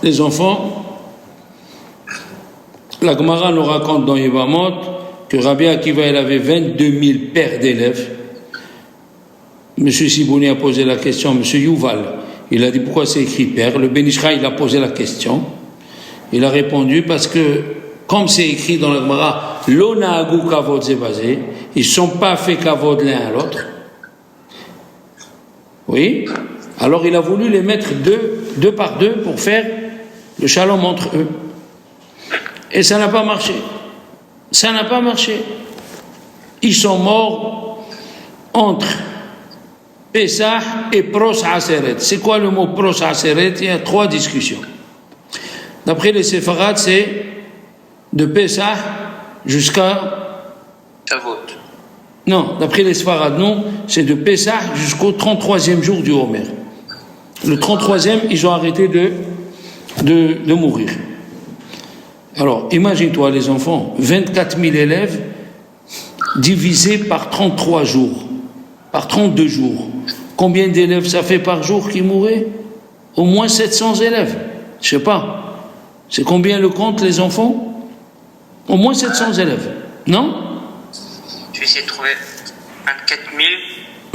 les enfants, la Gemara nous raconte dans Yevamot que Rabbi Akiva il avait 22 000 paires d'élèves. Monsieur Sibouni a posé la question, Monsieur Yuval, il a dit pourquoi c'est écrit père. Le Ben Ish Chai, il a posé la question. Il a répondu parce que, comme c'est écrit dans la Gemara, l'ona agou kavod zebazé, ils ne sont pas fait kavod l'un à l'autre. Oui. Alors il a voulu les mettre deux par deux pour faire le shalom entre eux. Et ça n'a pas marché. Ça n'a pas marché. Ils sont morts entre Pesach et Pros Aseret. C'est quoi le mot Pros Aseret? Il y a 3 discussions. D'après les séfarades, c'est de Pesach jusqu'à Shavuot. Non, d'après les séfarades, non, c'est de Pesach jusqu'au 33e jour du Homer. Le 33e, ils ont arrêté de mourir. Alors, imagine-toi les enfants, 24 000 élèves divisés par 33 jours, par 32 jours. Combien d'élèves ça fait par jour qui mouraient? Au moins 700 élèves. Je sais pas. C'est combien le compte, les enfants? Au moins 700 élèves. Non? Je vais essayer de trouver 24 000.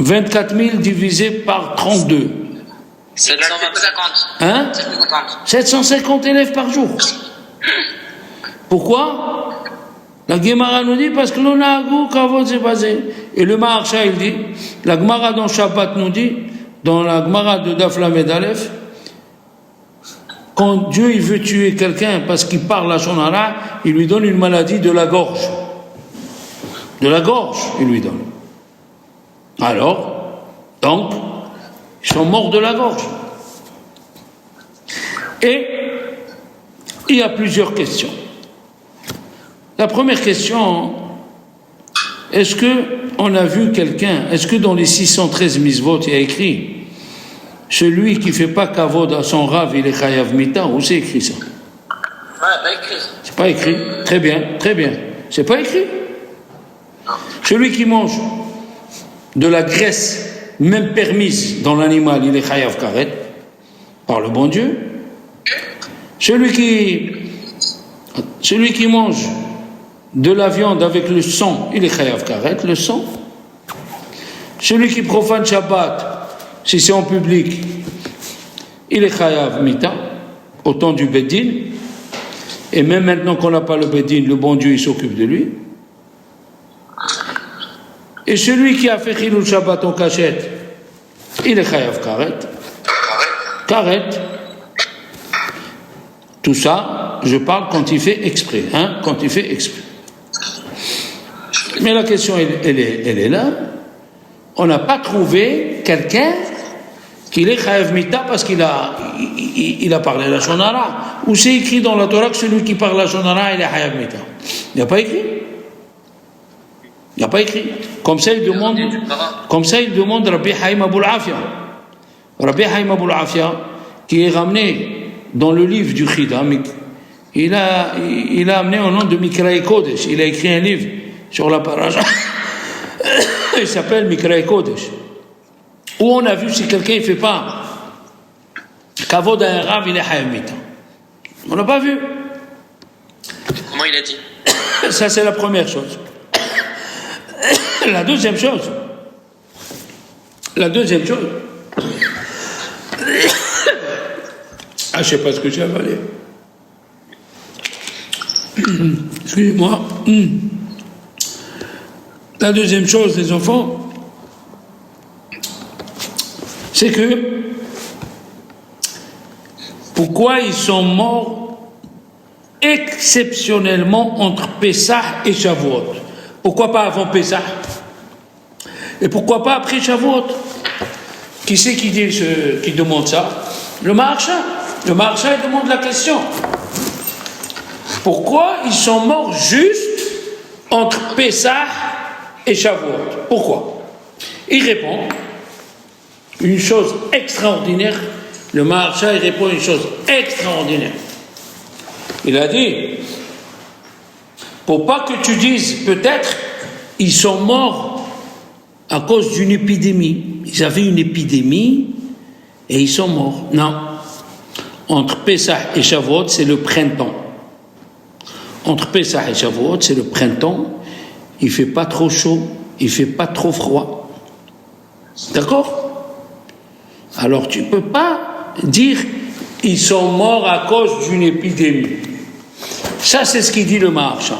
24 000 divisé par 32. 750. Hein? 750. 750 élèves par jour. Pourquoi? La Gemara nous dit parce que l'on a goût kavod c'est basé. Et le Maharsha il dit, la Gemara dans Shabbat nous dit, dans la Gemara de Daf Lamed Aleph, quand Dieu il veut tuer quelqu'un parce qu'il parle à son hara, il lui donne une maladie de la gorge. De la gorge, il lui donne. Alors, donc, ils sont morts de la gorge. Et il y a plusieurs questions. La première question, est-ce qu'on a vu quelqu'un, est-ce que dans les 613 misvot, il y a écrit celui qui ne fait pas kavod à son rav, il est chayav mita? Où c'est écrit ça? Pas écrit. C'est pas écrit. Très bien, très bien. C'est pas écrit. Celui qui mange de la graisse, même permise dans l'animal, il est chayav karet, par le bon Dieu. Celui qui mange de la viande avec le sang, il est chayav karet, le sang. Celui qui profane Shabbat, si c'est en public, il est chayav mita, au temps du Beddin. Et même maintenant qu'on n'a pas le Beddin, le bon Dieu, il s'occupe de lui. Et celui qui a fait Chilul Shabbat en cachette, il est chayav karet. Karet. Tout ça, je parle quand il fait exprès, quand il fait exprès. Mais la question, elle est là. On n'a pas trouvé quelqu'un qui est chayav mita parce qu'il a parlé la shonara. Ou c'est écrit dans la Torah que celui qui parle la shonara, il est chayav mita. Il n'y a pas écrit. Il n'y a pas écrit. Comme ça, il demande Rabbi Haïm Abul Afia. Rabbi Haïm Abul Afia, qui est ramené dans le livre du Chidam, il a amené au nom de Mikraï Kodesh. Il a écrit un livre sur la paracha. Il s'appelle Mikraï Kodesh. Où on a vu si quelqu'un ne fait pas kavod à un rav, il est chayav mita. On n'a pas vu. Comment il a dit? Ça, c'est la première chose. La deuxième chose. Ah, je ne sais pas ce que j'ai avalé. Excusez-moi. La deuxième chose, les enfants, c'est que pourquoi ils sont morts exceptionnellement entre Pessah et Shavuot? Pourquoi pas avant Pessah? Et pourquoi pas après Shavuot? Qui c'est qui demande ça? Le Maharsha. Le Maharsha il demande la question. Pourquoi ils sont morts juste entre Pessah et Shavuot? Pourquoi? Il répond une chose extraordinaire. Le Maharsha il répond une chose extraordinaire. Il a dit, pour pas que tu dises peut-être ils sont morts à cause d'une épidémie. Ils avaient une épidémie et ils sont morts. Non. Entre Pessah et Shavuot, c'est le printemps. Entre Pessah et Shavuot, c'est le printemps. Il ne fait pas trop chaud, il ne fait pas trop froid. D'accord? Alors tu ne peux pas dire ils sont morts à cause d'une épidémie. Ça, c'est ce qu'il dit le Maharsha.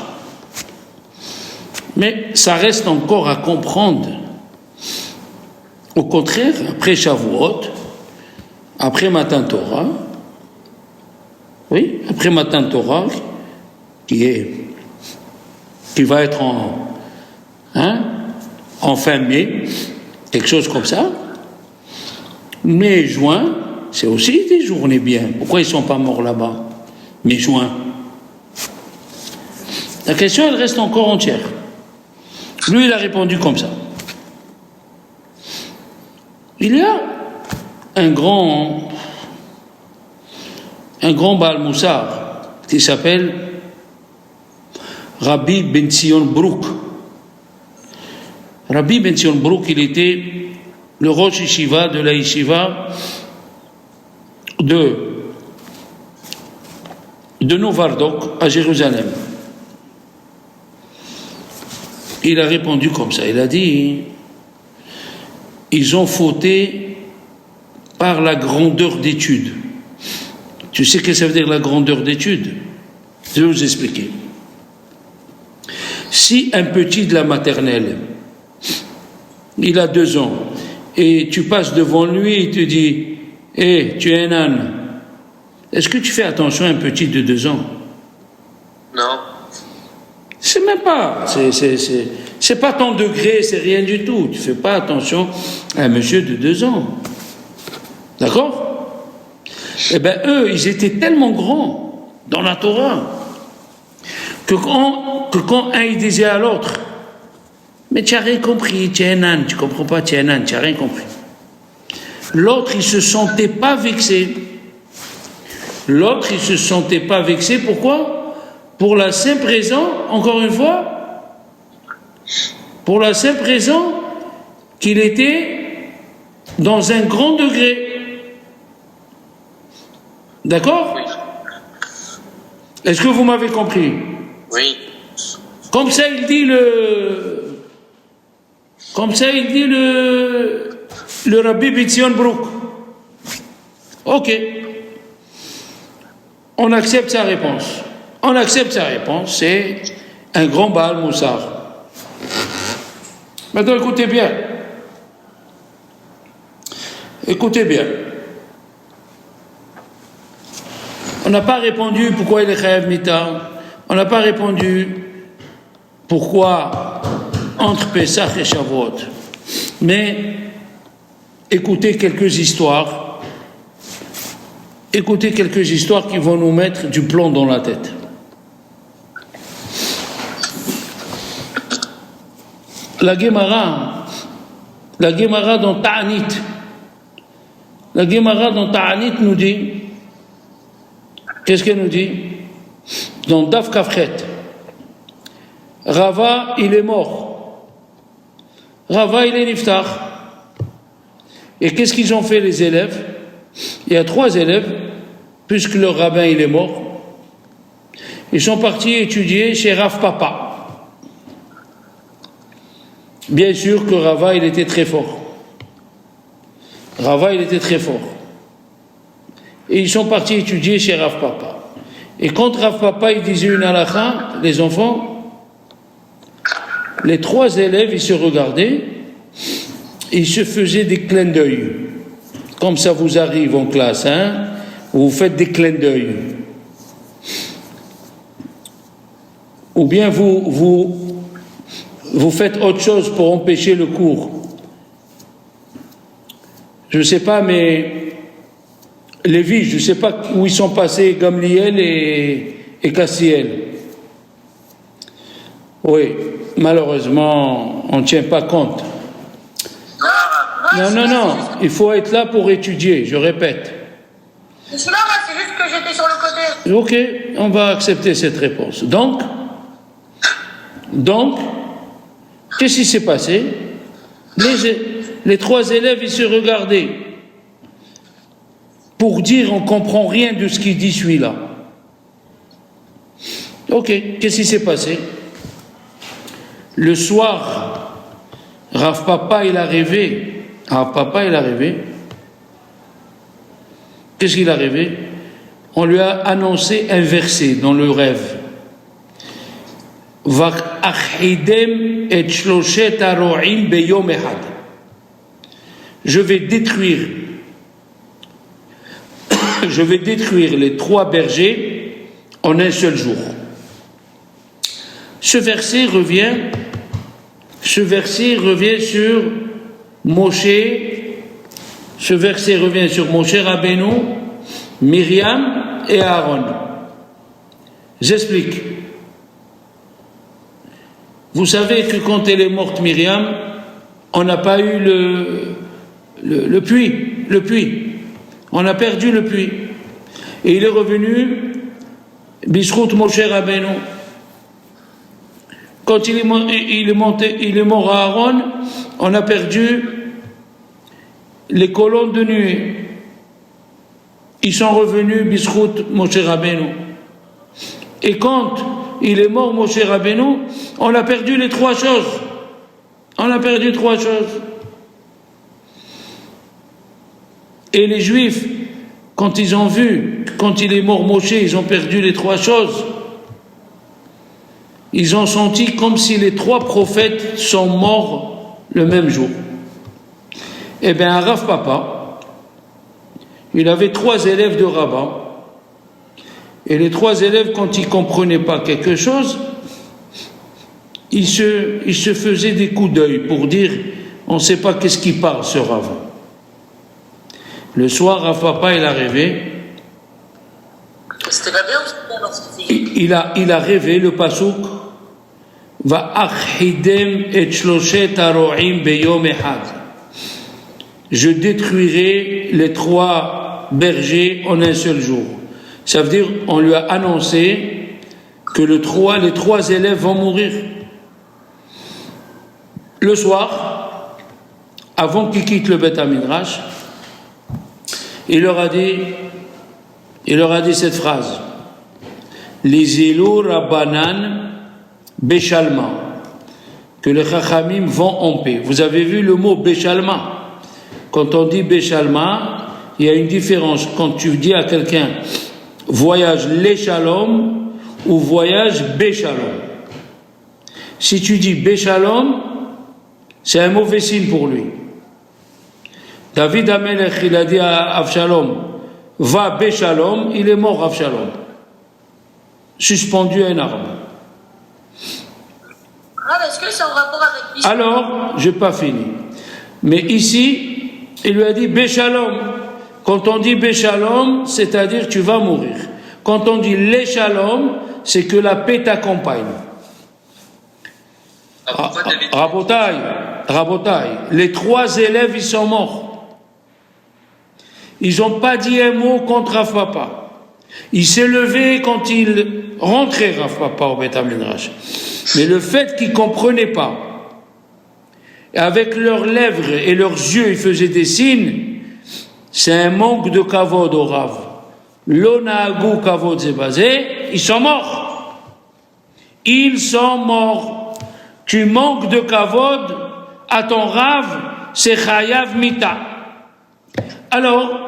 Mais ça reste encore à comprendre. Au contraire, après Shavuot, après Matan Torah, oui, après Matan Torah, qui va être en fin mai, quelque chose comme ça, mai, juin, c'est aussi des journées bien. Pourquoi ils ne sont pas morts là-bas? Mai, juin. La question, elle reste encore entière. Lui, il a répondu comme ça. Il y a un grand Baal Moussar qui s'appelle Rabbi Ben Zion Brook. Rabbi Ben Zion Brook, il était le Rosh Yeshiva de la Yeshiva de Novardok à Jérusalem. Il a répondu comme ça, il a dit ils ont fauté par la grandeur d'étude. Tu sais ce que ça veut dire la grandeur d'étude? Je vais vous expliquer. Si un petit de la maternelle, il a 2 ans, et tu passes devant lui, il te dit hey, tu es un âne. Est-ce que tu fais attention à un petit de 2 ans? Non. C'est même pas, c'est pas ton degré, c'est rien du tout. Tu fais pas attention à un monsieur de 2 ans. D'accord? Eh bien, eux, ils étaient tellement grands dans la Torah que quand un il disait à l'autre, mais tu n'as rien compris, tu es un âne, tu ne comprends pas, tu es un âne, tu n'as rien compris. L'autre, il ne se sentait pas vexé. L'autre, il ne se sentait pas vexé. Pourquoi? Pour la simple raison, encore une fois, pour la simple raison qu'il était dans un grand degré. D'accord? Oui. Est-ce que vous m'avez compris? Oui. Comme ça, il dit le Rabbi Ben Zion Brook. Ok. On accepte sa réponse. On accepte sa réponse. C'est un grand Baal Moussar. Maintenant, écoutez bien. Écoutez bien. On n'a pas répondu pourquoi il est Chayav Mita. On n'a pas répondu pourquoi entre Pessah et Shavuot. Mais écoutez quelques histoires. Écoutez quelques histoires qui vont nous mettre du plomb dans la tête. La Gemara dans Ta'anit. La Gemara dans Ta'anit nous dit, qu'est-ce qu'elle nous dit? Dans Daf Kafchet, Rava, il est mort. Rava, il est niftar. Et qu'est-ce qu'ils ont fait les élèves? Il y a 3 élèves, puisque leur rabbin, il est mort. Ils sont partis étudier chez Rav Papa. Bien sûr que Rava, il était très fort. Rava, il était très fort. Et ils sont partis étudier chez Rav Papa. Et quand Rav Papa, il disait une halakha, les enfants, les 3 élèves, ils se regardaient, ils se faisaient des clins d'œil. Comme ça vous arrive en classe, vous faites des clins d'œil. Ou bien vous faites autre chose pour empêcher le cours. Je ne sais pas, mais Lévi, je ne sais pas où ils sont passés, Gamliel et Cassiel. Oui, malheureusement, on ne tient pas compte. Non, il faut être là pour étudier, je répète. C'est juste que j'étais sur le côté. Ok, on va accepter cette réponse. Donc, qu'est-ce qui s'est passé? Les 3 élèves, ils se regardaient. pour dire on ne comprend rien de ce qu'il dit celui-là. Ok, qu'est-ce qui s'est passé? Le soir, Rav Papa il a rêvé. Qu'est-ce qu'il a rêvé? On lui a annoncé un verset dans le rêve. V'achidem et shloshet haro'im beyom echad. Je vais détruire les 3 bergers en un seul jour. Ce verset revient sur Moshe. Ce verset revient sur Moshe Rabbeinu, Myriam et Aaron. J'explique. Vous savez que quand elle est morte, Myriam, on n'a pas eu le puits. On a perdu le puits. Et il est revenu Bishrout Moshe Rabbeinu. Quand il est mort à Aaron, on a perdu les colonnes de nuée. Ils sont revenus Bishrout Moshe Rabbeinu. Et quand il est mort Moshe Rabbeinu, on a perdu les 3 choses. Et les Juifs, quand ils ont vu, quand il est mort Moshe, ils ont perdu les 3 choses. Ils ont senti comme si les 3 prophètes sont morts le même jour. Eh bien, Rav Papa, il avait 3 élèves de rabbin. Et les 3 élèves, quand ils ne comprenaient pas quelque chose, ils se faisaient des coups d'œil pour dire on ne sait pas qu'est-ce qu'il parle ce Rav. Le soir, Rav Papa, il a rêvé. C'était pas bien ou c'était bien Il a rêvé le pasouk. Va'achidem et shloshet haro'im beyom echad. Je détruirai les 3 bergers en un seul jour. Ça veut dire, on lui a annoncé que les 3 élèves vont mourir. Le soir, avant qu'ils quittent le Beth Midrash, il leur a dit cette phrase. Les Ilou Rabbanan Béchalma, que les Chachamim vont en paix. Vous avez vu le mot Béchalma? Quand on dit Béchalma, il y a une différence. Quand tu dis à quelqu'un voyage les Shalom ou voyage Béchalom. Si tu dis Béchalom, c'est un mauvais signe pour lui. David Amelech, il a dit à Avshalom, va Béchalom, il est mort Avshalom, suspendu à un arbre. Ah, est-ce que c'est en rapport avec Bishaloom? Alors, je n'ai pas fini. Mais ici, il lui a dit Béchalom. Quand on dit Béchalom, c'est-à-dire tu vas mourir. Quand on dit Léchalom, c'est que la paix t'accompagne. Rabotaï, les 3 élèves, ils sont morts. Ils n'ont pas dit un mot contre Rav Papa. Il s'est levé quand il rentrait, Rav Papa, au Beth Midrash. Mais le fait qu'ils ne comprenaient pas, et avec leurs lèvres et leurs yeux, ils faisaient des signes, c'est un manque de kavod au Rav. L'onagou kavod c'est basé, ils sont morts. Ils sont morts. Tu manques de kavod à ton Rav, c'est chayav mita. Alors,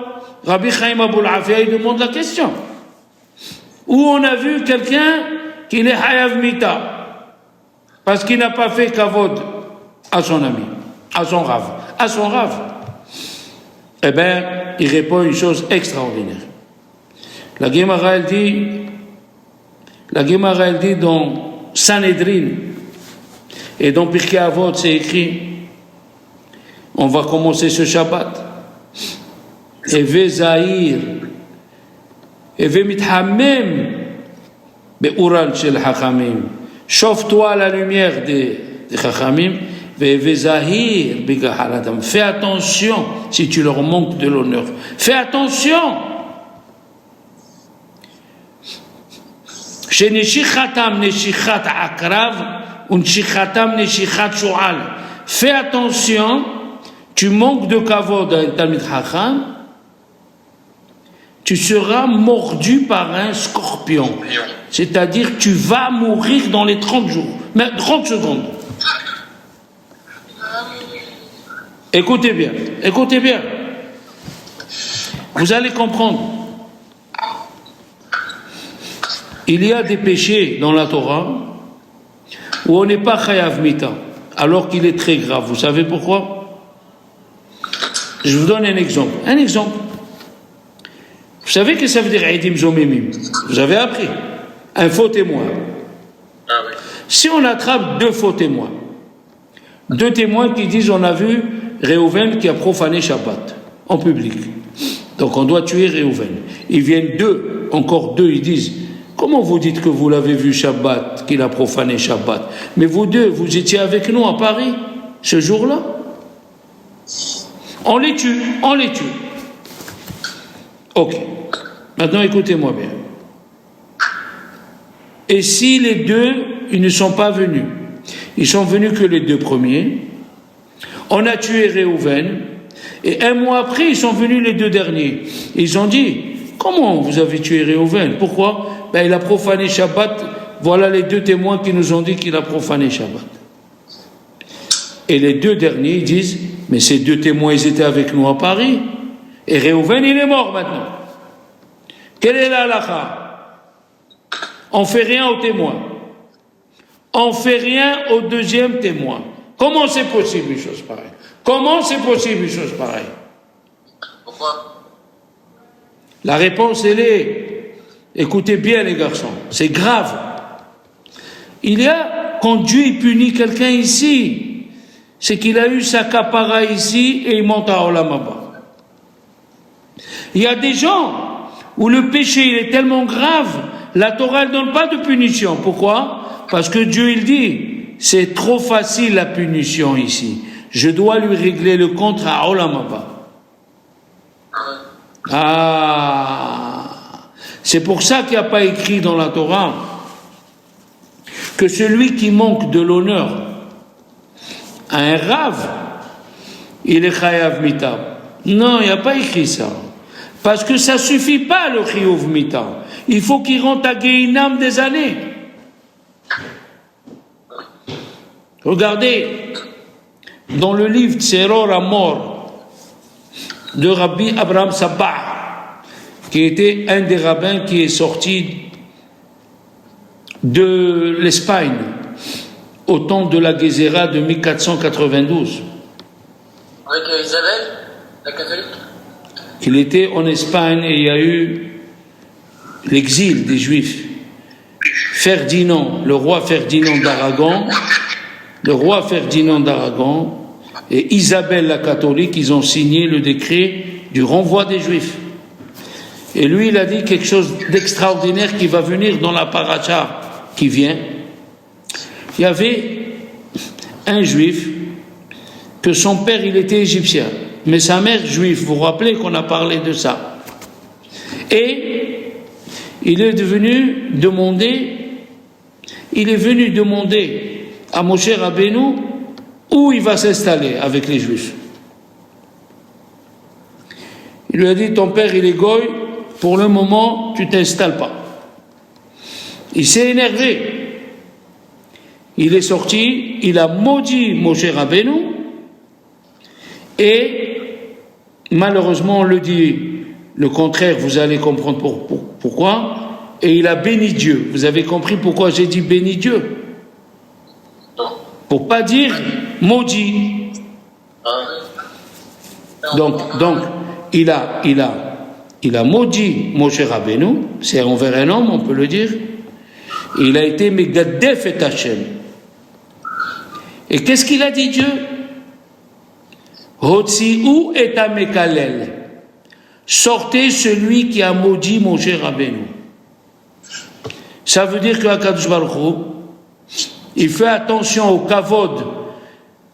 Rabbi Chaim Abul Afia, il demande la question. Où on a vu quelqu'un qui est chayav mita parce qu'il n'a pas fait kavod à son ami, à son Rav. Eh bien, il répond une chose extraordinaire. La Gemara, elle dit dans Sanhedrin, et dans Pirkei Avot, c'est écrit, on va commencer ce Shabbat. Eve Zahir, Eve Mithamem, Be'ural Shel Chachamim. Chauffe-toi à la lumière des Chachamim. Fais attention si tu leur manques de l'honneur. Fais attention. Fais attention, tu manques de kavod à un Talmid Chacham tu seras mordu par un scorpion. C'est-à-dire tu vas mourir dans les 30 jours, mais 30 secondes. Écoutez bien, écoutez bien. Vous allez comprendre. Il y a des péchés dans la Torah où on n'est pas chayav mita, alors qu'il est très grave. Vous savez pourquoi? Je vous donne un exemple. Un exemple. Vous savez que ça veut dire Eidim Zomimim? Vous avez appris. Un faux témoin. Si on attrape deux faux témoins, deux témoins qui disent on a vu Réhouven qui a profané Shabbat en public. Donc on doit tuer Réhouven. Ils viennent deux, encore deux, ils disent comment vous dites que vous l'avez vu Shabbat, qu'il a profané Shabbat? Mais vous deux, vous étiez avec nous à Paris ce jour-là? On les tue, on les tue. Ok. Maintenant écoutez-moi bien. Et si les deux, ils ne sont pas venus, ils sont venus que les deux premiers, on a tué Réhouven, et un mois après, ils sont venus les deux derniers. Ils ont dit, comment vous avez tué Réhouven? Pourquoi? Ben, il a profané Shabbat, voilà les deux témoins qui nous ont dit qu'il a profané Shabbat. Et les deux derniers, ils disent, mais ces deux témoins, ils étaient avec nous à Paris, et Réhouven, il est mort maintenant. Quelle est la halakha? On ne fait rien au témoin. On ne fait rien au deuxième témoin. Comment c'est possible une chose pareille? Comment c'est possible une chose pareille? Pourquoi? La réponse, elle est, écoutez bien les garçons, c'est grave. Il y a, quand Dieu il punit quelqu'un ici, c'est qu'il a eu sa kapara ici et il monte à Olam Haba. Il y a des gens où le péché il est tellement grave, la Torah ne donne pas de punition. Pourquoi? Parce que Dieu il dit, c'est trop facile la punition ici. Je dois lui régler le compte à Olam Haba. Ah, c'est pour ça qu'il n'y a pas écrit dans la Torah que celui qui manque de l'honneur à un rave, il est chayav mita. Non, il n'y a pas écrit ça. Parce que ça ne suffit pas le chiyuv mita. Il faut qu'il rentre à Gehinam des années. Regardez, dans le livre Tzeror Amor de Rabbi Abraham Sabah, qui était un des rabbins qui est sorti de l'Espagne au temps de la Gézéra de 1492. Avec Isabelle, la catholique? Il était en Espagne et il y a eu l'exil des Juifs. Ferdinand, le roi Ferdinand d'Aragon, et Isabelle la catholique, ils ont signé le décret du renvoi des Juifs. Et lui, il a dit quelque chose d'extraordinaire qui va venir dans la paracha qui vient. Il y avait un Juif que son père, il était égyptien, mais sa mère juive. Vous vous rappelez qu'on a parlé de ça. Et il est venu demander à Moshe Rabbeinu où il va s'installer avec les Juifs. Il lui a dit, ton père il est goy, pour le moment tu t'installes pas. Il s'est énervé. Il est sorti, il a maudit Moshe Rabbeinu, et malheureusement on le dit le contraire, vous allez comprendre pourquoi, et il a béni Dieu. Vous avez compris pourquoi j'ai dit béni Dieu? Pour pas dire maudit. Donc il a maudit Moshe Rabbeinu, c'est envers un homme, on peut le dire, et il a été Megadef et Hachem. Et qu'est-ce qu'il a dit Dieu? Hotzi'u et Amekalel. Sortez celui qui a maudit Moshe Rabbeinu. Ça veut dire que HaKadosh Baruch Hu, il fait attention au kavod.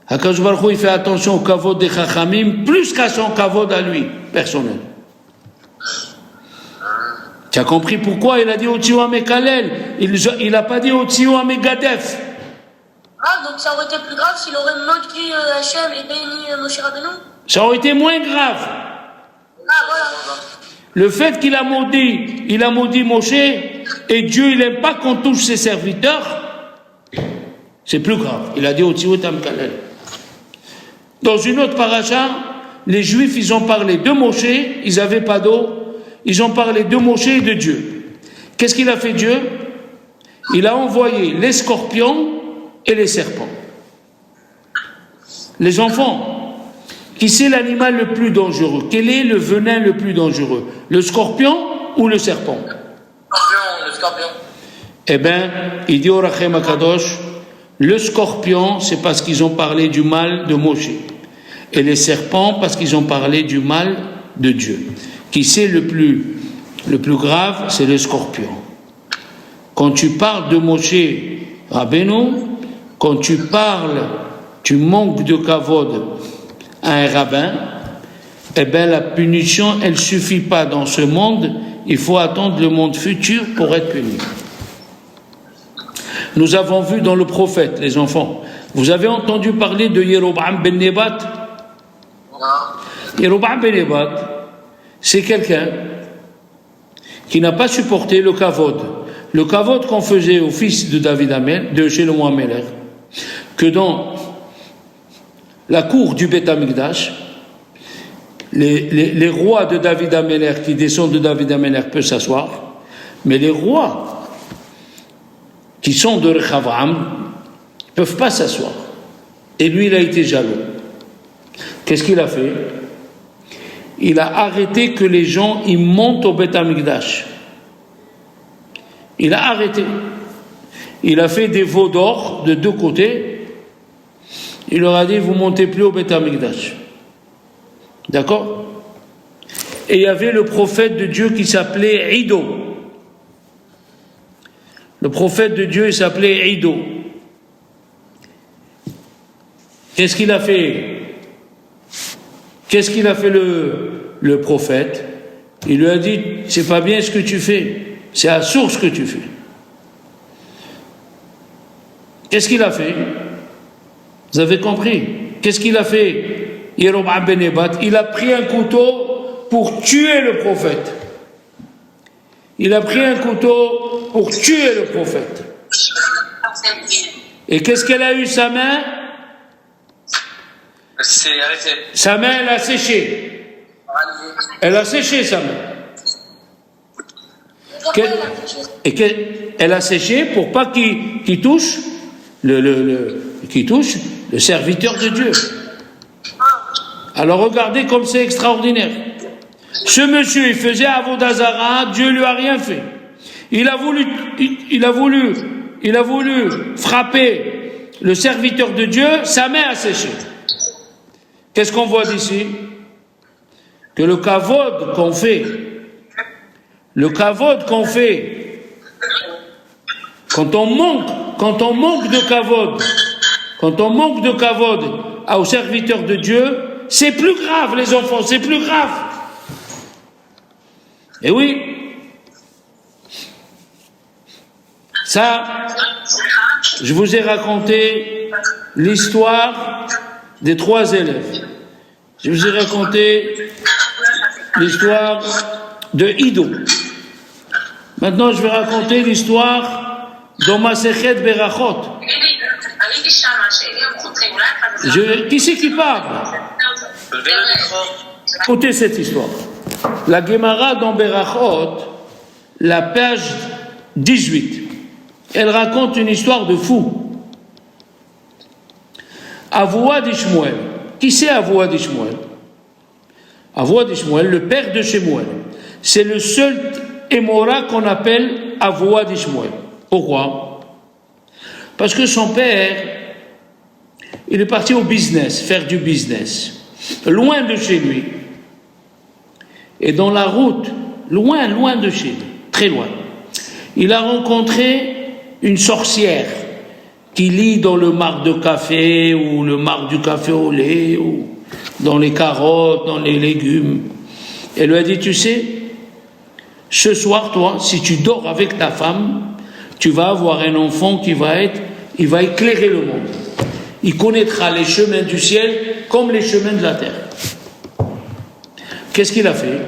HaKadosh Baruch Hu, il fait attention au kavod des Chachamim plus qu'à son kavod à lui, personnel. Tu as compris pourquoi il a dit Hotzi'u Amekalel? Il n'a pas dit Hotzi'u Amegadef. Ah, donc ça aurait été plus grave s'il aurait maudit Hachem et béni Moshe Rabbeinu? Ça aurait été moins grave. Ah, voilà. Le fait qu'il a maudit Moshe, et Dieu il n'aime pas qu'on touche ses serviteurs, c'est plus grave. Il a dit Otziutam Kalel. Dans une autre paracha, les Juifs ils ont parlé de Moshe, ils n'avaient pas d'eau, ils ont parlé de Moshe et de Dieu. Qu'est-ce qu'il a fait Dieu? Il a envoyé les scorpions et les serpents. Les enfants, qui c'est l'animal le plus dangereux? Quel est le venin le plus dangereux? Le scorpion ou le serpent? Le scorpion. Eh bien, il dit au Rachem Akadosh, le scorpion, c'est parce qu'ils ont parlé du mal de Moshe. Et les serpents, parce qu'ils ont parlé du mal de Dieu. Qui c'est le plus grave? C'est le scorpion. Quand tu parles de Moshe Rabbeinu, quand tu manques de kavod à un rabbin, eh bien la punition, elle ne suffit pas dans ce monde, il faut attendre le monde futur pour être puni. Nous avons vu dans le prophète, les enfants, vous avez entendu parler de Yeroboam ben Nebat? Yeroboam ben Nebat, c'est quelqu'un qui n'a pas supporté le kavod. Le kavod qu'on faisait au fils de David Amel, de Shlomo Amelech, que dans la cour du Beth Amikdash, les rois de David Amelech qui descendent de David Amelech peuvent s'asseoir, mais les rois qui sont de Rechavam ne peuvent pas s'asseoir. Et lui, il a été jaloux. Qu'est-ce qu'il a fait? Il a arrêté que les gens ils montent au Beth Amikdash. Il a arrêté. Il a fait des veaux d'or de deux côtés. Il leur a dit, vous montez plus au Beth Amikdash. D'accord? Et il y avait le prophète de Dieu qui s'appelait Ido. Le prophète de Dieu il s'appelait Ido. Qu'est-ce qu'il a fait? Qu'est-ce qu'il a fait le prophète? Il lui a dit, c'est pas bien ce que tu fais. C'est à source ce que tu fais. Qu'est-ce qu'il a fait? Vous avez compris? Qu'est-ce qu'il a fait? Yeroboam ben Nebat, il a pris un couteau pour tuer le prophète. Il a pris un couteau pour tuer le prophète. Et qu'est-ce qu'elle a eu, sa main? C'est arrêté. Sa main, elle a séché. Elle a séché sa main. Elle a séché pour pas qu'il touche qu'il touche le serviteur de Dieu. Alors regardez comme c'est extraordinaire. Ce monsieur, il faisait Avodazara, Dieu lui a rien fait. Il a voulu frapper le serviteur de Dieu, sa main a séché. Qu'est-ce qu'on voit d'ici? Que le kavod qu'on fait, quand on manque de kavod au serviteur de Dieu, c'est plus grave, les enfants, c'est plus grave. Et oui, ça, je vous ai raconté l'histoire des 3 élèves. Je vous ai raconté l'histoire de Ido. Maintenant, je vais raconter l'histoire dans Masechet Berachot. Qui c'est qui parle? Écoutez cette histoire. La Gemara dans Berachot, la page 18, elle raconte une histoire de fou. Avoua d'Ishmuel. Qui c'est Avoua d'Ishmuel? Avoua d'Ishmuel, le père de Shemuel. C'est le seul Émora qu'on appelle Avoua d'Ishmuel. Pourquoi? Parce que son père, il est parti au business, faire du business, loin de chez lui. Et dans la route, loin de chez lui, très loin, il a rencontré une sorcière qui lit dans le marc de café ou le marc du café au lait ou dans les carottes, dans les légumes. Elle lui a dit, tu sais, ce soir, toi, si tu dors avec ta femme, tu vas avoir un enfant il va éclairer le monde. Il connaîtra les chemins du ciel comme les chemins de la terre. Qu'est-ce qu'il a fait?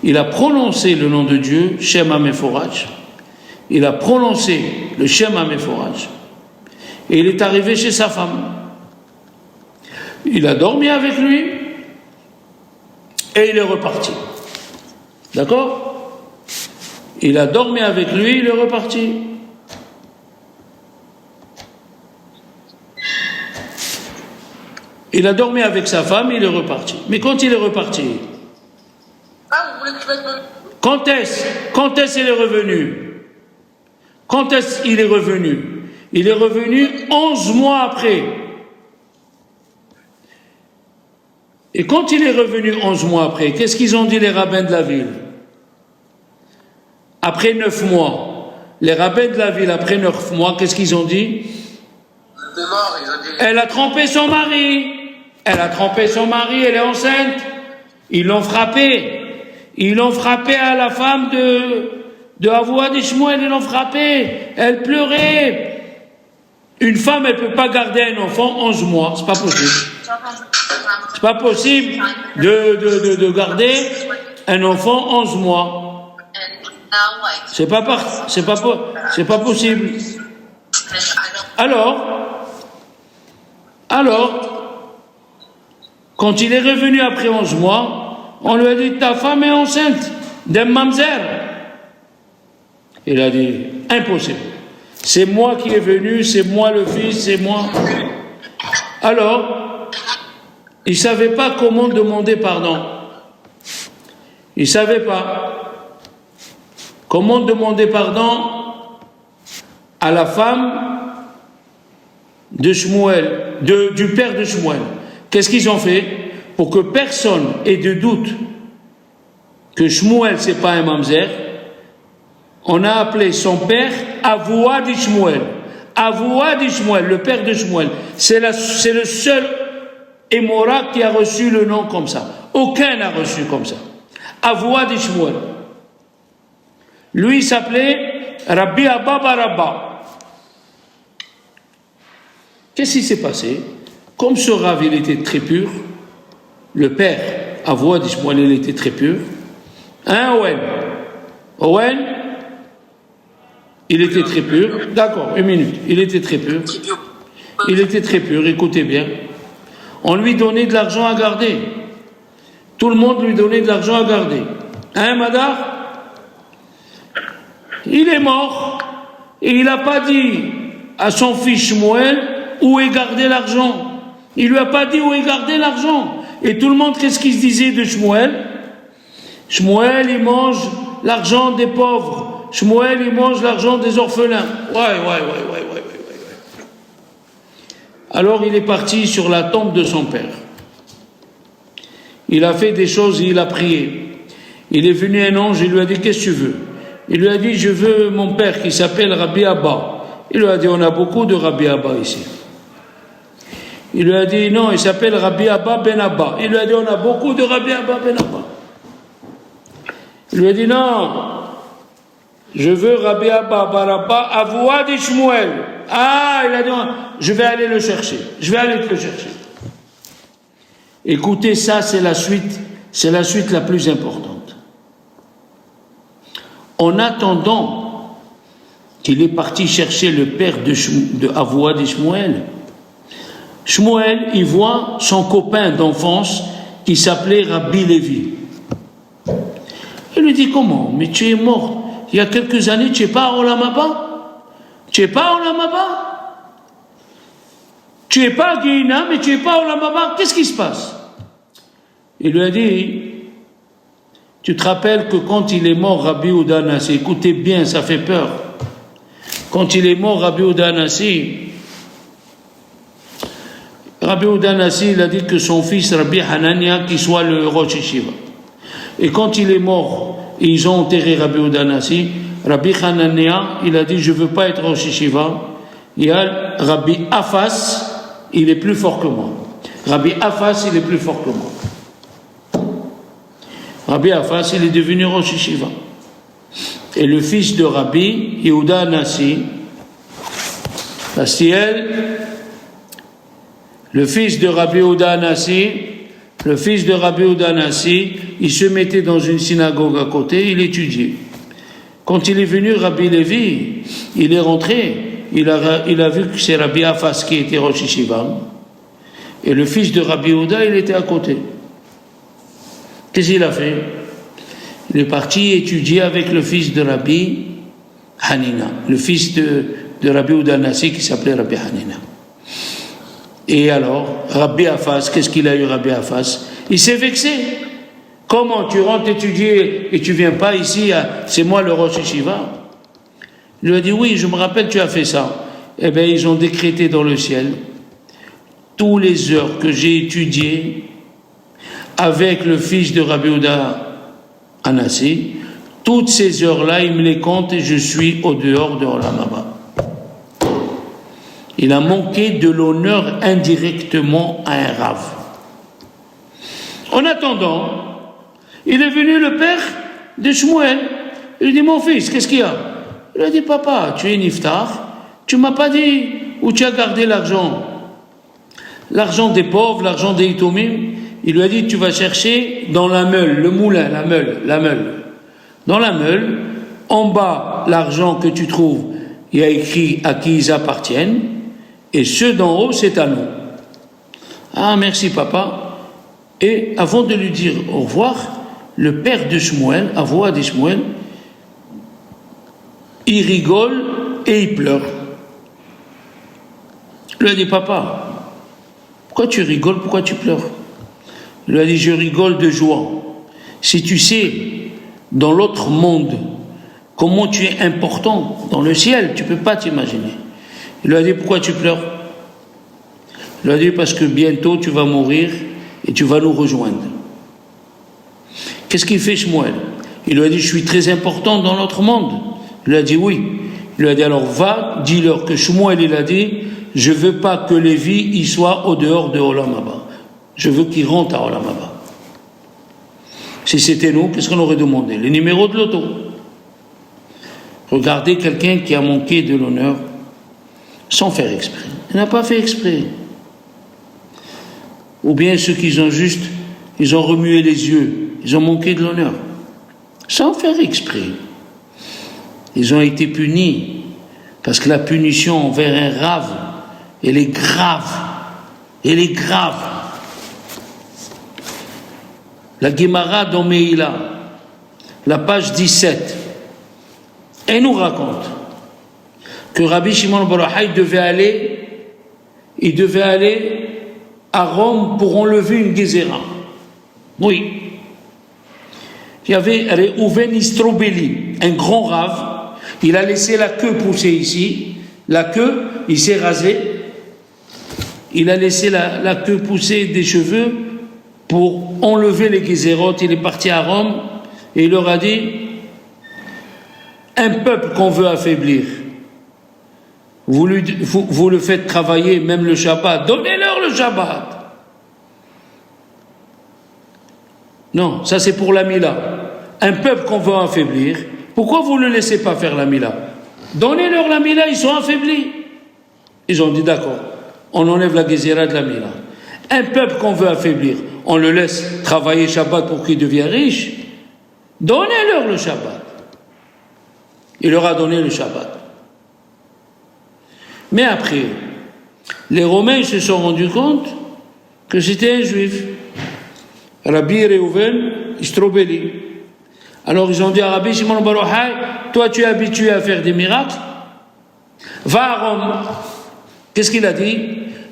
il a prononcé le nom de Dieu, Shem HaMeforach, il a prononcé le Shem HaMeforach, et il est arrivé chez sa femme. Il a dormi avec lui, et il est reparti. D'accord? Il a dormi avec lui, il est reparti. Il a dormi avec sa femme, il est reparti. Mais quand il est reparti, Ah, vous voulez que je mette mon... quand est-ce qu'il est revenu? Quand est-ce qu'il est revenu? Il est revenu 11 mois après. Et quand il est revenu 11 mois après, qu'est-ce qu'ils ont dit les rabbins de la ville? Après 9 mois, les rabbins de la ville, après 9 mois, qu'est-ce qu'ils ont dit? C'est mort, ils ont dit... Elle a trompé son mari. Elle a trompé son mari, elle est enceinte. Ils l'ont frappé. Ils l'ont frappé à la femme de Avoua d'Ishmael, ils l'ont frappé. Elle pleurait. Une femme, elle ne peut pas garder un enfant 11 mois. C'est pas possible. C'est pas possible de garder un enfant 11 mois. C'est pas possible. Alors, quand il est revenu après 11 mois, on lui a dit, ta femme est enceinte d'un mamzer. Il a dit, impossible. C'est moi qui est venu, c'est moi le fils, c'est moi. Alors, il ne savait pas comment demander pardon. Il ne savait pas comment demander pardon à la femme de Shmuel, du père de Shmuel. Qu'est-ce qu'ils ont fait? Pour que personne ait de doute que Shmuel c'est pas un mamzer, on a appelé son père Avoua d'Ishmael. Avoua d'Ishmael, le père de Shmuel. C'est le seul Émora qui a reçu le nom comme ça. Aucun n'a reçu comme ça. Avoua d'Ishmael. Lui il s'appelait Rabbi Abba Barabba. Qu'est-ce qui s'est passé? Comme ce Rav il était très pur, le père Avoua d'Ishmael il était très pur. Hein, Owen, il était très pur. D'accord, une minute. Il était très pur. Il était très pur, écoutez bien. On lui donnait de l'argent à garder. Tout le monde lui donnait de l'argent à garder. Hein, Madar? Il est mort. Et il n'a pas dit à son fils Shmuel où est gardé l'argent. Il lui a pas dit où est gardé l'argent. Et tout le monde, qu'est-ce qu'il se disait de Shmuel? Shmuel, il mange l'argent des pauvres. Shmuel, il mange l'argent des orphelins. Ouais. Alors il est parti sur la tombe de son père. Il a fait des choses, il a prié. Il est venu un ange, il lui a dit, qu'est-ce que tu veux? Il lui a dit, je veux mon père qui s'appelle Rabbi Abba. Il lui a dit, on a beaucoup de Rabbi Abba ici. Il lui a dit, non, il s'appelle Rabbi Abba Ben Abba. Il lui a dit, on a beaucoup de Rabbi Abba Ben Abba. Il lui a dit, non, je veux Rabbi Abba Barabba Avoua d'Ishmael. Ah, il a dit, je vais aller le chercher. Je vais aller te le chercher. Écoutez, ça, c'est la suite la plus importante. En attendant qu'il est parti chercher le père de Avoua d'Ishmael, Shmuel, il voit son copain d'enfance qui s'appelait Rabbi Lévi. Il lui dit, comment? Mais tu es mort il y a quelques années, tu n'es pas à Olam Haba? Tu n'es pas à Olam Haba? Tu n'es pas à Guéina, mais tu n'es pas à Olam Haba? Qu'est-ce qui se passe? Il lui a dit, tu te rappelles que quand il est mort, Rabbi Yehuda Hanassi, écoutez bien, ça fait peur. Quand il est mort, Rabbi Yehuda Hanassi, il a dit que son fils, Rabbi Hanania, qu'il soit le Rosh Yeshiva. Et quand il est mort, ils ont enterré Rabbi Yehuda Hanassi, Rabbi Hanania, il a dit, je ne veux pas être Rosh Yeshiva. Il y a Rabbi Afas, il est plus fort que moi. Rabbi Afas, il est plus fort que moi. Rabbi Afas, il est devenu Rosh Yeshiva. Et le fils de Rabbi Yehuda Hanassi, Bastiel, le fils de Rabbi Yehuda Hanassi, le fils de Rabbi Yehuda Nassi, il se mettait dans une synagogue à côté, il étudiait. Quand il est venu, Rabbi Lévi, il est rentré, il a vu que c'est Rabbi Afas qui était Rosh Yeshiva, et le fils de Rabbi Yehuda, il était à côté. Qu'est-ce qu'il a fait? Il est parti étudier avec le fils de Rabbi Hanina, le fils de Rabbi Yehuda Nassi qui s'appelait Rabbi Hanina. Et alors, Rabbi Afas, qu'est-ce qu'il a eu, Rabbi Afas? Il s'est vexé. Comment tu rentres étudier et tu viens pas ici, c'est moi le Rosh Yeshiva? Il lui a dit, oui, je me rappelle, tu as fait ça. Eh bien, ils ont décrété dans le ciel, tous les heures que j'ai étudiées avec le fils de Rabbi Yehuda Anassi, toutes ces heures-là, il me les compte et je suis au dehors de Olam Haba. Il a manqué de l'honneur indirectement à un rave. En attendant, il est venu le père de Shmuel. Il lui dit, mon fils, qu'est-ce qu'il y a? Il a dit, papa, tu es niftar, tu m'as pas dit où tu as gardé l'argent. L'argent des pauvres, l'argent des itomim. Il lui a dit, tu vas chercher dans la meule, le moulin, la meule. Dans la meule, en bas, l'argent que tu trouves, il y a écrit à qui ils appartiennent, et ceux d'en haut, c'est à nous. Ah, merci papa. Et avant de lui dire au revoir, le père de Shmuel, Avoua de Shmuel, il rigole et il pleure. Il lui a dit, papa, pourquoi tu rigoles, pourquoi tu pleures? Il lui a dit, je rigole de joie. Si tu sais, dans l'autre monde, comment tu es important, dans le ciel, tu ne peux pas t'imaginer. Il lui a dit, pourquoi tu pleures? Il lui a dit, parce que bientôt tu vas mourir et tu vas nous rejoindre. Qu'est-ce qu'il fait Shmuel? Il lui a dit, je suis très important dans notre monde. Il lui a dit, oui. Il lui a dit, alors va, dis-leur que Shmuel, il a dit, je ne veux pas que Lévi y soit au dehors de Olam Haba. Je veux qu'il rentre à Olam Haba. Si c'était nous, qu'est-ce qu'on aurait demandé? Les numéros de l'auto. Regardez quelqu'un qui a manqué de l'honneur sans faire exprès. Il n'a pas fait exprès. Ou bien ceux qui ont juste, ils ont remué les yeux, ils ont manqué de l'honneur. Sans faire exprès. Ils ont été punis. Parce que la punition envers un rave, elle est grave. Elle est grave. La Gemara dans Meïla, la page 17, elle nous raconte que Rabbi Shimon bar Yochai devait aller à Rome pour enlever une Gézéra. Oui. Il y avait Reuven Istrobeli, un grand rave. Il a laissé la queue pousser ici. La queue, il s'est rasé. Il a laissé la queue pousser des cheveux pour enlever les Gézérotes. Il est parti à Rome et il leur a dit, un peuple qu'on veut affaiblir, vous le faites travailler même le Shabbat, donnez-leur le Shabbat. Non, ça c'est pour la Mila. Un peuple qu'on veut affaiblir, pourquoi vous ne le laissez pas faire la Mila? Donnez-leur la Mila, ils sont affaiblis. Ils ont dit d'accord, on enlève la Gézéra de la Mila. Un peuple qu'on veut affaiblir, on le laisse travailler Shabbat pour qu'il devienne riche. Donnez-leur le Shabbat. Il leur a donné le Shabbat. Mais après, les Romains se sont rendus compte que c'était un juif. Rabbi Reuven Istrobeli. Alors ils ont dit à Rabbi Shimon bar Yochai, toi tu es habitué à faire des miracles, va à Rome. Qu'est-ce qu'il a dit?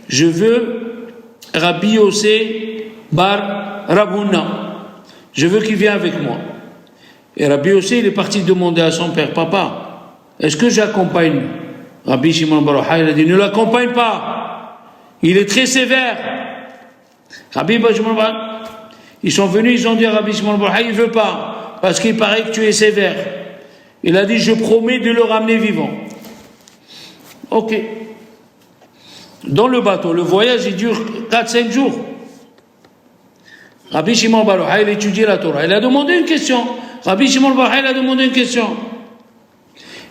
Je veux Rabbi Yossé bar Rabouna. Je veux qu'il vienne avec moi. Et Rabbi Yossé, il est parti demander à son père, papa, est-ce que j'accompagne Rabbi Shimon bar Yochai? Il a dit, ne l'accompagne pas. Il est très sévère. Rabbi Shimon bar Yochai, ils sont venus, ils ont dit à Rabbi Shimon bar Yochai, il ne veut pas. Parce qu'il paraît que tu es sévère. Il a dit, je promets de le ramener vivant. Ok. Dans le bateau, le voyage, il dure 4-5 jours. Rabbi Shimon bar Yochai, il étudie la Torah. Il a demandé une question. Rabbi Shimon bar Yochai, il a demandé une question.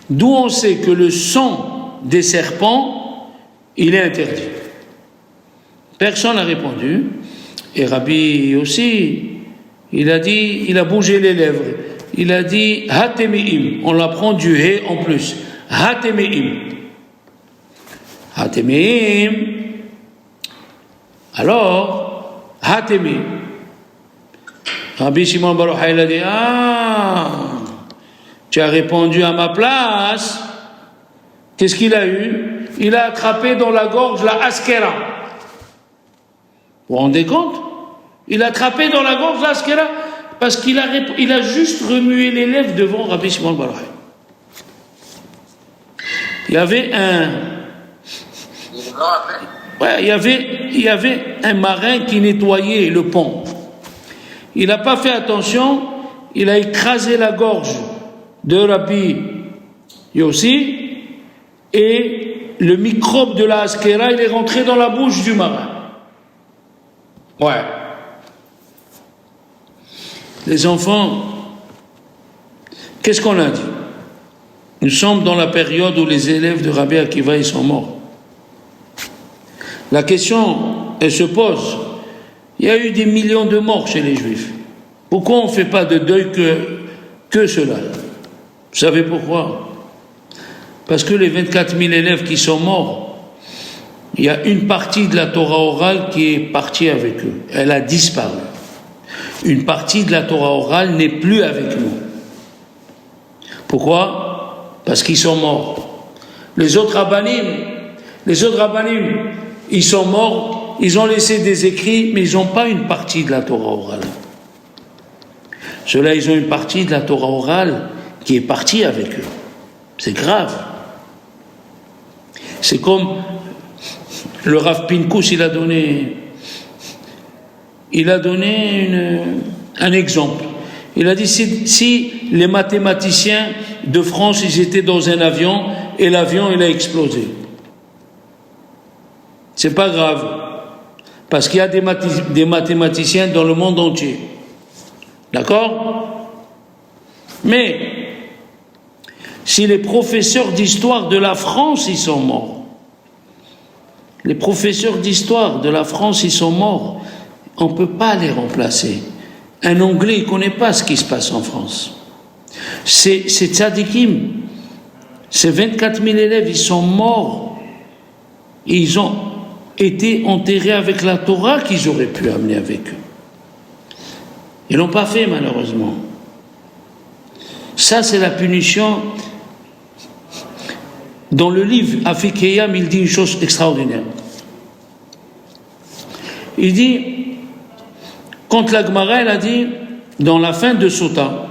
D'où on sait que le sang des serpents, il est interdit? Personne n'a répondu. Et Rabbi aussi, il a bougé les lèvres. Il a dit Hatemeim. On l'apprend du He en plus. Hatemeim. Hatemeim. Alors, Hatemeim. Rabbi Shimon Bar Yochai, il a dit tu as répondu à ma place. Qu'est-ce qu'il a eu? Il a attrapé dans la gorge la askera. Vous vous rendez compte? Il a attrapé dans la gorge la askera parce qu'il a juste remué les lèvres devant Rabbi Shimon Bar Yochai. Il y avait il y avait un marin qui nettoyait le pont. Il n'a pas fait attention, il a écrasé la gorge de Rabbi Yossi et le microbe de la askera, il est rentré dans la bouche du marin. Ouais. Les enfants, qu'est-ce qu'on a dit? Nous sommes dans la période où les élèves de Rabbi Akiva, ils sont morts. La question, elle se pose. Il y a eu des millions de morts chez les Juifs. Pourquoi on ne fait pas de deuil que cela? Vous savez pourquoi? Parce que les 24 000 élèves qui sont morts, il y a une partie de la Torah orale qui est partie avec eux. Elle a disparu. Une partie de la Torah orale n'est plus avec nous. Pourquoi? Parce qu'ils sont morts. Les autres rabbanim, ils sont morts, ils ont laissé des écrits, mais ils n'ont pas une partie de la Torah orale. Ceux-là, ils ont une partie de la Torah orale qui est partie avec eux. C'est grave. C'est comme le Rav Pinkus, il a donné un exemple. Il a dit, si les mathématiciens de France, ils étaient dans un avion, et l'avion, il a explosé. C'est pas grave, parce qu'il y a des mathématiciens dans le monde entier. D'accord? Mais si les professeurs d'histoire de la France, ils sont morts, les professeurs d'histoire de la France, ils sont morts, on ne peut pas les remplacer. Un Anglais, il ne connaît pas ce qui se passe en France. C'est tzadikim. Ces 24 000 élèves, ils sont morts. Et ils ont été enterrés avec la Torah qu'ils auraient pu amener avec eux. Ils ne l'ont pas fait, malheureusement. Ça, c'est la punition. Dans le livre Afikeyam, il dit une chose extraordinaire. Il dit, quand la Gemara, elle a dit, dans la fin de Sota,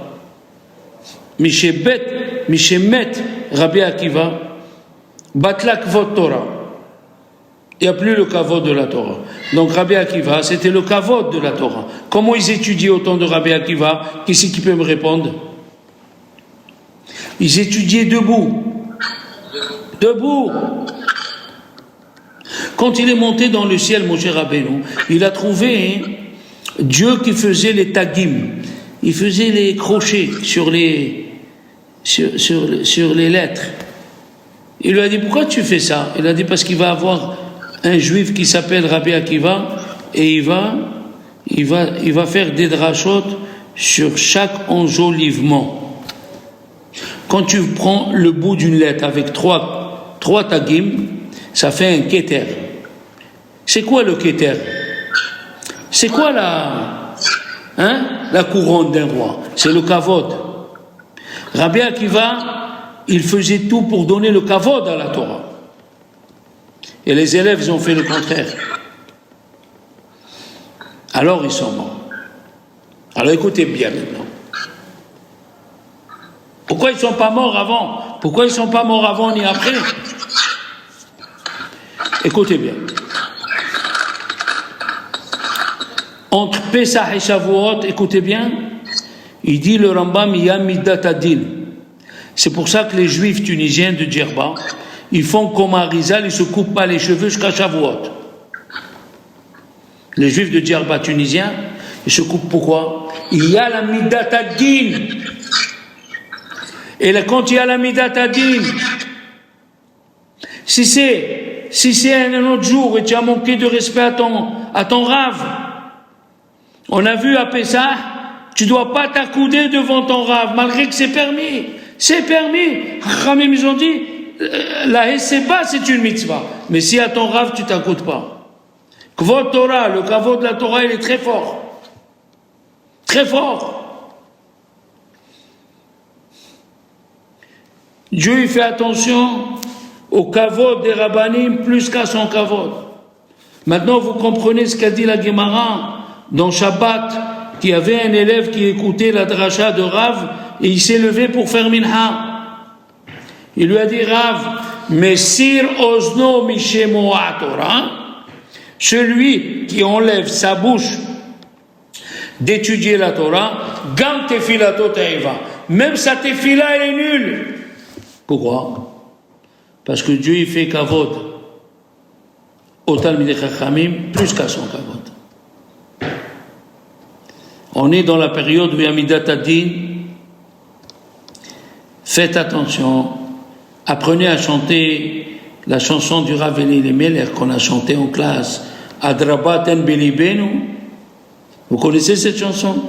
Mishemet Rabbi Akiva, Batlak Vot Torah. Il n'y a plus le kavod de la Torah. Donc Rabbi Akiva, c'était le kavod de la Torah. Comment ils étudiaient au temps de Rabbi Akiva? Qui c'est qui peut me répondre? Ils étudiaient debout. Debout. Quand il est monté dans le ciel, Moshe Rabbeinu, il a trouvé Dieu qui faisait les tagim. Il faisait les crochets sur les lettres. Il lui a dit, pourquoi tu fais ça? Il a dit, parce qu'il va avoir un juif qui s'appelle Rabbi Akiva et il va faire des drachot sur chaque enjolivement. Quand tu prends le bout d'une lettre avec trois tagim, ça fait un keter. C'est quoi le keter? C'est quoi la couronne d'un roi? C'est le kavod. Rabbi Akiva, il faisait tout pour donner le kavod à la Torah. Et les élèves, ils ont fait le contraire. Alors ils sont morts. Alors écoutez bien maintenant. Pourquoi ils ne sont pas morts avant? Pourquoi ils ne sont pas morts avant ni après? Écoutez bien. Entre Pesach et Shavuot, écoutez bien, il dit le Rambam, il y a Midat Adin. C'est pour ça que les Juifs tunisiens de Djerba, ils font comme Arizal, ils ne se coupent pas les cheveux jusqu'à Shavuot. Les Juifs de Djerba tunisiens, ils se coupent pourquoi? Il y a la Midat Adin. Et là, quand il y a la Midat Adin, si c'est un autre jour et tu as manqué de respect à ton rave, On a vu à Pessah, tu ne dois pas t'accouder devant ton Rav, malgré que c'est permis. C'est permis. Khamim, ils ont dit, la Heseba, c'est une mitzvah. Mais si à ton Rav, tu t'accoudes pas. Kvod Torah, le kavod de la Torah, il est très fort. Très fort. Dieu, il fait attention au kavod des rabbanim plus qu'à son kavod. Maintenant, vous comprenez ce qu'a dit la Gemara dans Shabbat, qu'il y avait un élève qui écoutait la dracha de Rav et il s'est levé pour faire minha. Il lui a dit, Rav, Messir Ozno Mishemo Torah, celui qui enlève sa bouche d'étudier la Torah, Gam Tefilato Taïva, même sa tefila est nulle. Pourquoi? Parce que Dieu il fait kavod au Talmidei Chachamim plus qu'à son kavod. On est dans la période où Amidat Adin. Faites attention, apprenez à chanter la chanson du Rav Elimelech qu'on a chantée en classe, Adraba ten belibenu. Vous connaissez cette chanson?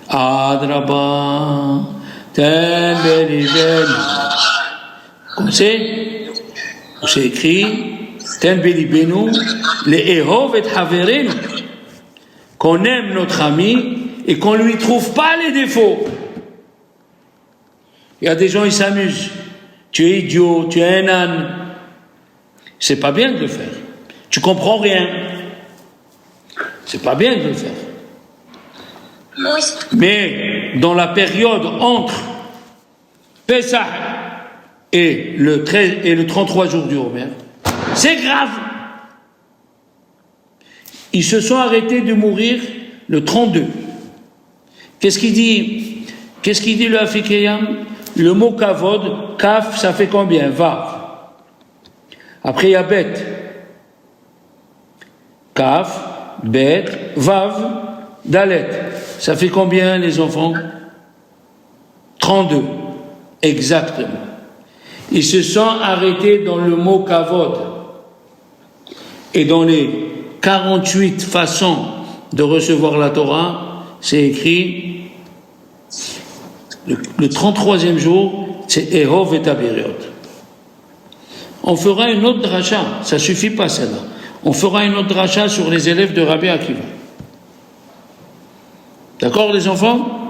Adraba ten belibenu. Vous connaissez? C'est écrit ten belibenu le ehov et haverenu, qu'on aime notre ami et qu'on lui trouve pas les défauts. Il y a des gens, ils s'amusent. Tu es idiot, tu es un âne. C'est pas bien de le faire. Tu comprends rien. C'est pas bien de le faire. Mais dans la période entre Pessah et le 33 jours du Homer, c'est grave. Ils se sont arrêtés de mourir le 32. Qu'est-ce qu'il dit le Afikeyam? Le mot kavod, kaf, ça fait combien? Vav. Après, il y a bet. Kaf, bet, vav, dalet. Ça fait combien, les enfants? 32. Exactement. Ils se sont arrêtés dans le mot kavod. Et dans les 48 façons de recevoir la Torah, c'est écrit le 33e jour, c'est Ehov et Abiriot. On fera une autre dracha, ça suffit pas celle-là. On fera une autre dracha sur les élèves de Rabbi Akiva. D'accord les enfants?